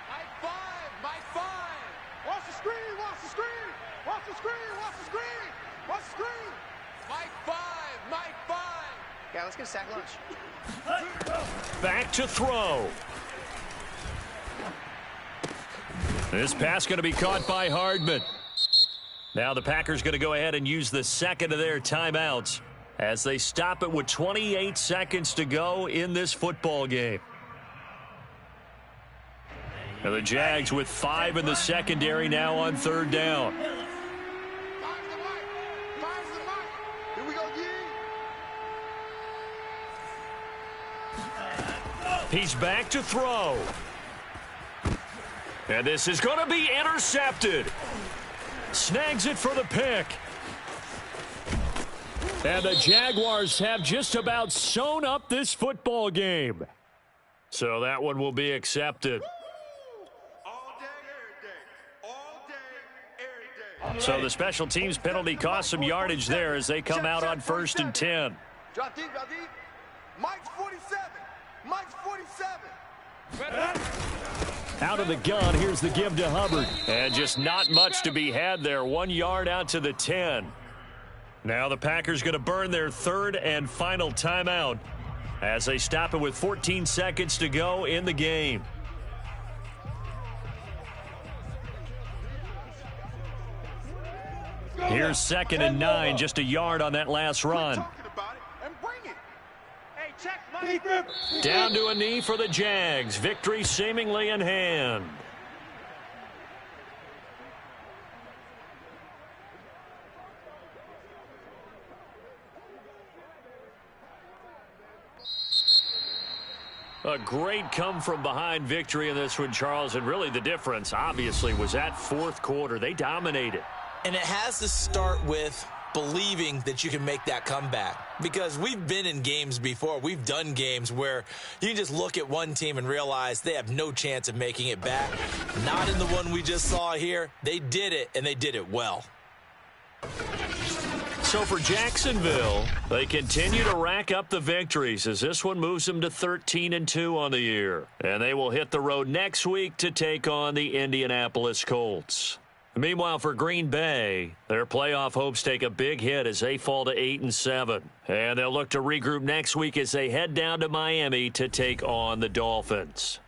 [SPEAKER 3] Mike 5. Watch the screen, watch the screen. Watch the screen, watch the screen. Watch the screen. Mike 5.
[SPEAKER 7] Yeah, let's get a sack lunch.
[SPEAKER 1] Back to throw. This pass going to be caught by Hardman. Now the Packers going to go ahead and use the second of their timeouts as they stop it with 28 seconds to go in this football game. And the Jags with 5 in the secondary now on 3rd down.
[SPEAKER 3] Here we go,
[SPEAKER 1] He's back to throw. And this is going to be intercepted. Snags it for the pick. And the Jaguars have just about sewn up this football game. So that one will be accepted.
[SPEAKER 2] All day, every day. All day, every day.
[SPEAKER 1] So the special teams penalty cost some yardage there as they come out on 1st and 10.
[SPEAKER 3] Drop deep, drop deep. Mike's 47. Mike's 47.
[SPEAKER 1] Out of the gun, here's the give to Hubbard. And just not much to be had there. 1 yard out to the 10. Now the Packers going to burn their 3rd and final timeout as they stop it with 14 seconds to go in the game. Here's 2nd and 9, just a yard on that last run. Down to a knee for the Jags. Victory seemingly in hand. A great come-from-behind victory in this one, Charles, and really the difference, obviously, was that 4th quarter. They dominated.
[SPEAKER 4] And it has to start with believing that you can make that comeback, because we've been in games before. We've done games where you can just look at one team and realize they have no chance of making it back. Not in the one we just saw here. They did it, and they did it well.
[SPEAKER 1] So for Jacksonville, they continue to rack up the victories as this one moves them to 13-2 on the year. And they will hit the road next week to take on the Indianapolis Colts. Meanwhile, for Green Bay, their playoff hopes take a big hit as they fall to 8-7. And they'll look to regroup next week as they head down to Miami to take on the Dolphins.